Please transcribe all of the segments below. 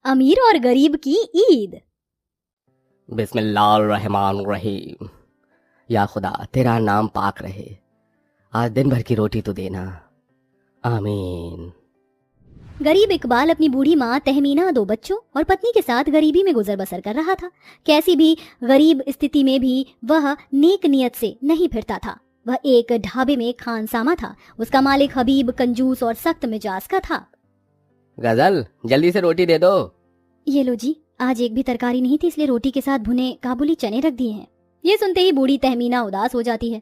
अमीर और गरीब की ईद। बिस्मिल्लाहिर्रहमानिर्रहीम। या खुदा तेरा नाम पाक रहे, आज दिन भर की रोटी तो देना, आमीन। गरीब इकबाल अपनी बूढ़ी माँ तहमीना, 2 बच्चों और पत्नी के साथ गरीबी में गुजर बसर कर रहा था। कैसी भी गरीब स्थिति में भी वह नेक नियत से नहीं फिरता था। वह एक ढाबे में खानसामा था। उसका मालिक हबीब कंजूस और सख्त मिजाज का था। गजल जल्दी से रोटी दे दो। ये लो जी, आज एक भी तरकारी नहीं थी, इसलिए रोटी के साथ भुने काबुली चने रख दिए हैं। ये सुनते ही बूढ़ी तहमीना उदास हो जाती है।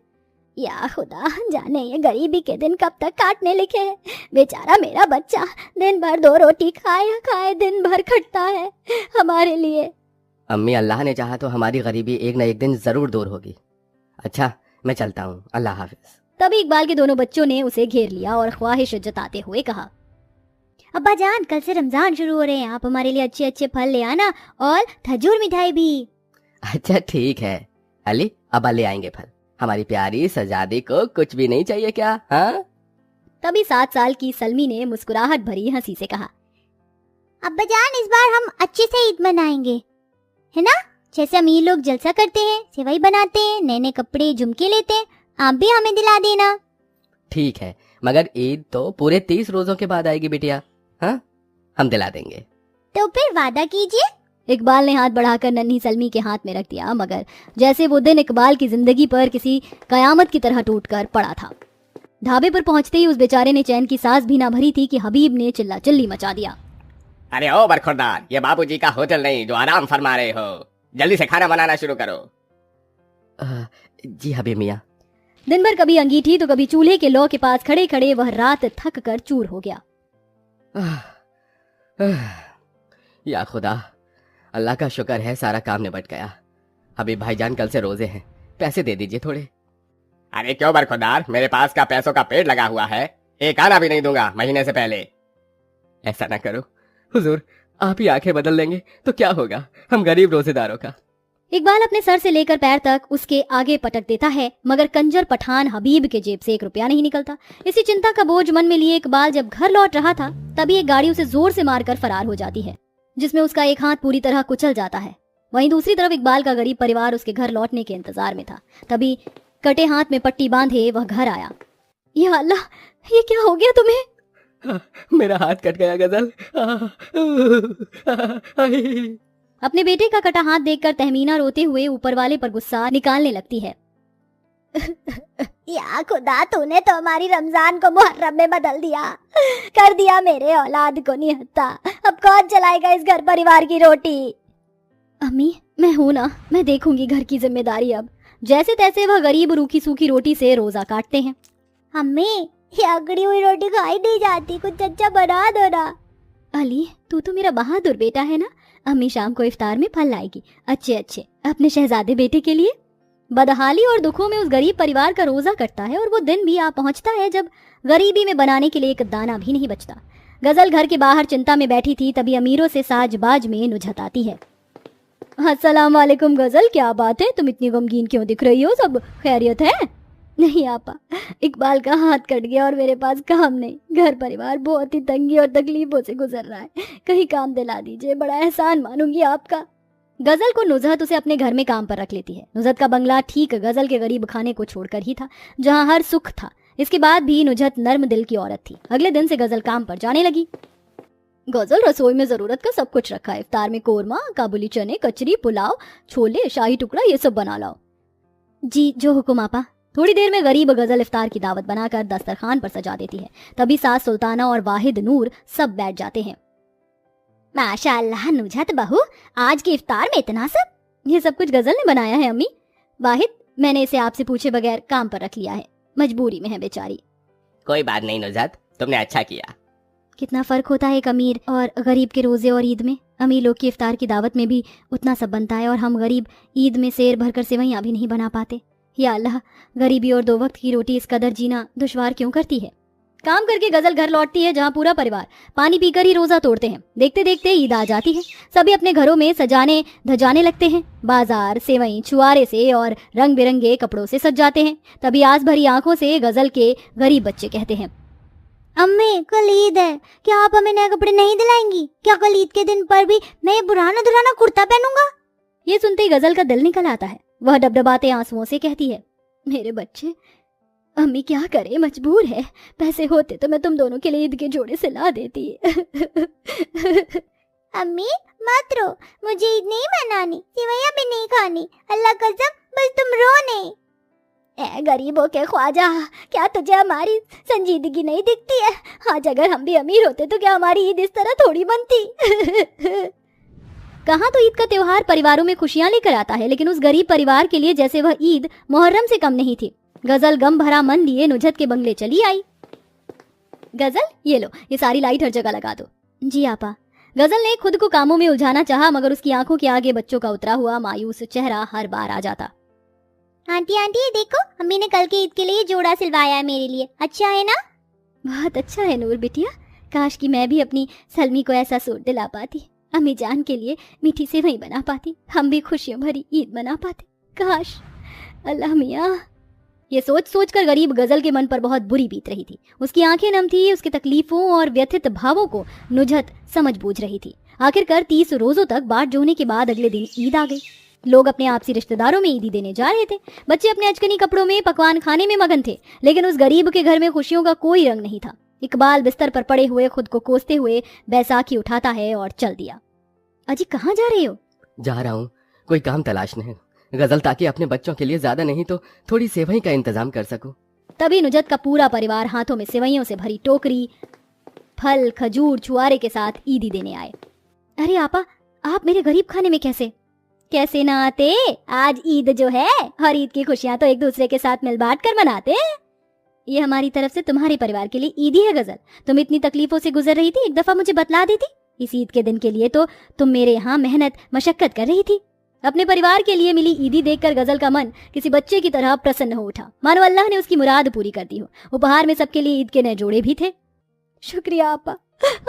या खुदा, जाने ये गरीबी के दिन कब तक काटने लिखे हैं। बेचारा मेरा बच्चा दिन भर 2 रोटी खाए दिन भर खटता है हमारे लिए। अम्मी, अल्लाह ने चाहा तो हमारी गरीबी एक न एक दिन जरूर दूर होगी। अच्छा, मैं चलता हूँ, अल्लाह हाफिज। तभी इकबाल के दोनों बच्चों ने उसे घेर लिया और ख्वाहिश जताते हुए कहा, अब्बा जान, कल से रमजान शुरू हो रहे हैं, आप हमारे लिए अच्छे अच्छे फल ले आना और खजूर मिठाई भी। अच्छा ठीक है अली, अब्बा ले आएंगे फल। हमारी प्यारी सजादी को कुछ भी नहीं चाहिए क्या? हाँ। तभी 7 साल की सलमी ने मुस्कुराहट भरी हंसी से कहा, अब्बा जान, इस बार हम अच्छे से ईद मनाएंगे, है ना? जैसे अमीर लोग जलसा करते हैं, सेवई बनाते हैं, नए नए कपड़े झुमके लेते हैं, आप भी हमें दिला देना। ठीक है, मगर ईद तो पूरे 30 रोजों के बाद आएगी बिटिया। हाँ, हम दिला देंगे। तो फिर वादा कीजिए। इकबाल ने हाथ बढ़ाकर नन्ही सलमी के हाथ में रख दिया, मगर जैसे वो दिन इकबाल की जिंदगी पर किसी कयामत की तरह टूटकर पड़ा था। ढाबे पर पहुंचते ही उस बेचारे ने चैन की सांस भी ना भरी थी कि हबीब ने चिल्ला चिल्ली मचा दिया। अरे ओ बरखुरदार, ये बाबूजी का होटल नहीं जो आराम फरमा रहे हो, जल्दी से खाना बनाना शुरू करो। जी हबीब मियाँ। दिन भर कभी अंगीठी तो कभी चूल्हे के लौ के पास खड़े खड़े वह रात थक कर चूर हो गया। या खुदा, अल्लाह का शुक्र है सारा काम निपट गया। हबीब भाईजान कल से रोजे हैं, पैसे दे दीजिए थोड़े। अरे क्यों बरखुरदार, मेरे पास का पैसों का पेड़ लगा हुआ है, एक आना भी नहीं दूंगा महीने से पहले। ऐसा ना करो हुजूर, आप ही आंखें बदल लेंगे तो क्या होगा हम गरीब रोजेदारों का। इकबाल अपने सर से लेकर पैर तक उसके आगे पटक देता है, मगर कंजर पठान हबीब के जेब से 1 रुपया नहीं निकलता। इसी चिंता का बोझ मन में लिए इकबाल जब घर लौट रहा था, तभी एक गाड़ी उसे जोर से मारकर फरार हो जाती है, जिसमें उसका एक हाथ पूरी तरह कुचल जाता है। वहीं दूसरी तरफ इकबाल का गरीब परिवार उसके घर लौटने के इंतजार में था। तभी कटे हाथ में पट्टी बांधे वह घर आया। या अल्लाह, ये क्या हो गया तुम्हें? मेरा हाथ कट गया गजल। अपने बेटे का कटा हाथ देखकर तहमीना रोते हुए ऊपर वाले पर गुस्सा निकालने लगती है। या खुदा, तूने तो हमारी रमजान को मुहर्रम में बदल दिया, कर दिया मेरे औलाद को निहत्ता। अब कौन चलाएगा इस घर परिवार की रोटी? अम्मी, मैं हूं ना, मैं देखूंगी घर की जिम्मेदारी। अब जैसे तैसे वह गरीब रूखी सूखी रोटी से रोजा काटते हैं। अम्मी, ये अगड़ी हुई रोटी खाई नहीं जाती, कुछ अच्छा बना दो ना। अली, तू तो मेरा बहादुर बेटा है ना। अम्मी शाम को इफ्तार में फल लाएगी, अच्छे अच्छे, अपने शहजादे बेटे के लिए। बदहाली और दुखों में उस गरीब परिवार का रोजा कटता है और वो दिन भी आ पहुंचता है जब गरीबी में बनाने के लिए एक दाना भी नहीं बचता। गजल घर के बाहर चिंता में बैठी थी, तभी अमीरों से साजबाज में नुझत आती है। अस्सलाम वालेकुम गजल, क्या बात है, तुम इतनी गमगीन क्यों दिख रही हो? सब खैरियत है? नहीं आपा, इकबाल का हाथ कट गया और मेरे पास काम नहीं। घर परिवार बहुत ही तंगी और तकलीफों से गुजर रहा है, कहीं काम दिला दीजिए, बड़ा एहसान मानूंगी आपका। गजल को नुजहत उसे अपने घर में काम पर रख लेती है। नुजहत का बंगला ठीक गजल के गरीब खाने को छोड़कर ही था, जहाँ हर सुख था। इसके बाद भी नुजहत नर्म दिल की औरत थी। अगले दिन से गजल काम पर जाने लगी। गजल, रसोई में जरूरत का सब कुछ रखा है। इफ्तार में कोरमा, काबुली चने, कचरी, पुलाव, छोले, शाही टुकड़ा, ये सब बना लाओ। जी, जो हुकुम आपा। थोड़ी देर में गरीब गजल इफ्तार की दावत बनाकर दस्तरखान पर सजा देती है। तभी सास सुल्ताना और वाहिद नूर सब बैठ जाते हैं। माशाअल्लाह नुजहत बहू, आज के इफ्तार में इतना सब? ये सब कुछ गजल ने बनाया है अम्मी। वाहिद, मैंने इसे आपसे पूछे बगैर काम पर रख लिया है, मजबूरी में है बेचारी। कोई बात नहीं नुजहत, तुमने अच्छा किया। कितना फर्क होता है एक अमीर और गरीब के रोजे और ईद में। अमीर लोग की इफ्तार की दावत में भी उतना सब बनता है और हम गरीब ईद में सेर भरकर सेवइयां भी नहीं बना पाते। या अल्लाह, गरीबी और 2 वक्त की रोटी इस कदर जीना दुश्वार क्यों करती है? काम करके गजल घर लौटती है, जहाँ पूरा परिवार पानी पीकर ही रोजा तोड़ते हैं। देखते देखते ईद आ जाती है। सभी अपने घरों में सजाने धजाने लगते हैं। बाजार सेवई छुआरे से और रंग बिरंगे कपड़ों से सज जाते हैं। तभी आस भरी आंखों से गजल के गरीब बच्चे कहते हैं, अम्मी कल ईद है, क्या आप हमें नए कपड़े नहीं दिलाएंगी? क्या कल ईद के दिन पर भी मैं ये पुराना दुराना कुर्ता पहनूंगा? ये सुनते ही गजल का दिल निकल आता है। वह डबडबाते आंसुओं से कहती है, मेरे बच्चे, अम्मी क्या करे, मजबूर है। पैसे होते तो मैं तुम दोनों के लिए ईद के जोड़े सिला देती। अम्मी मत रो, मुझे ईद नहीं मनानी, सिवैया भी नहीं खानी, अल्लाह कसम, बस तुम रो नहीं। ए गरीबों के ख्वाजा, क्या तुझे हमारी संजीदगी नहीं दिखती है? आज अगर हम भी अमीर होते तो क्या हमारी ईद इस तरह थोड़ी बनती? कहाँ तो ईद का त्योहार परिवारों में खुशियां लेकर आता है, लेकिन उस गरीब परिवार के लिए जैसे वह ईद मुहर्रम से कम नहीं थी। गजल गम भरा मन लिए नुजत के बंगले चली आई। गजल, ये लो, ये सारी लाइट हर जगह लगा दो। जी आपा। गजल ने खुद को कामों में उलझाना चाहा, मगर उसकी आंखों के आगे बच्चों का उतरा हुआ मायूस चेहरा हर बार आ जाता। आंटी आंटी ये देखो, अम्मी ने कल के ईद के लिए जोड़ा सिलवाया है मेरे लिए, अच्छा है ना? बहुत अच्छा है नूर बिटिया, काश कि मैं भी अपनी सलमी को ऐसा सूट दिला पाती, अम्मी जान के लिए मीठी सेवई बना पाती, हम भी खुशियों भरी ईद मना पाते, काश। अल्लाह मियाँ। ये सोच सोच कर गरीब गजल के मन पर बहुत बुरी बीत रही थी। उसकी आंखें नम थी, उसकी तकलीफों और व्यथित भावों को नुजत समझ बूझ रही थी। आखिरकार 30 रोजों तक बाट जोड़ने के बाद अगले दिन ईद आ गई। लोग अपने आपसी रिश्तेदारों में ईदी देने जा रहे थे। बच्चे अपने अचकनी कपड़ों में पकवान खाने में मगन थे, लेकिन उस गरीब के घर में खुशियों का कोई रंग नहीं था। इकबाल बिस्तर पर पड़े हुए खुद को कोसते हुए बैसाखी उठाता है और चल दिया। अजी कहाँ जा रहे हो? जा रहा हूँ कोई काम तलाशने है गजल, ताकि अपने बच्चों के लिए ज्यादा नहीं तो थोड़ी सेवई का इंतजाम कर सकूं। तभी नुजत का पूरा परिवार हाथों में सेवइयों से भरी टोकरी, फल, खजूर, छुआरे के साथ ईदी देने आए। अरे आपा, आप मेरे गरीब खाने में कैसे ना आते? आज ईद जो है, हर ईद की खुशियां तो एक दूसरे के साथ मिल बांट कर मनाते हैं। ये हमारी तरफ से तुम्हारे परिवार के लिए ईद ही है गजल। तुम इतनी तकलीफों से गुजर रही थी, एक दफा मुझे बतला देती। इस ईद के दिन के लिए तो तुम मेरे यहाँ मेहनत मशक्कत कर रही थी। अपने परिवार के लिए मिली ईदी देखकर गजल का मन किसी बच्चे की तरह प्रसन्न हो उठा, मानो अल्लाह ने उसकी मुराद पूरी कर दी हो। उपहार में सबके लिए ईद के नए जोड़े भी थे। शुक्रिया आपा,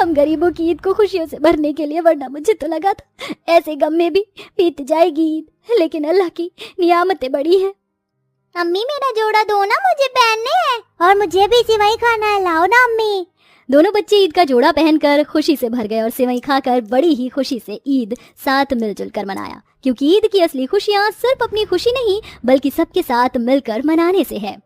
हम गरीबों की ईद को खुशियों से भरने के लिए, वरना मुझे तो लगा था ऐसे गम में भी बीत जाएगी ईद, लेकिन अल्लाह की नियामतें बड़ी हैं। अम्मी मेरा जोड़ा दो ना, मुझे पहनने हैं, और मुझे भी सेवई खाना है, लाओ ना अम्मी। दोनों बच्चे ईद का जोड़ा पहनकर खुशी से भर गए और सेवई खाकर बड़ी ही खुशी से ईद साथ मिलजुल कर मनाया, क्योंकि ईद की असली खुशियां सिर्फ अपनी खुशी नहीं बल्कि सबके साथ मिलकर मनाने से है।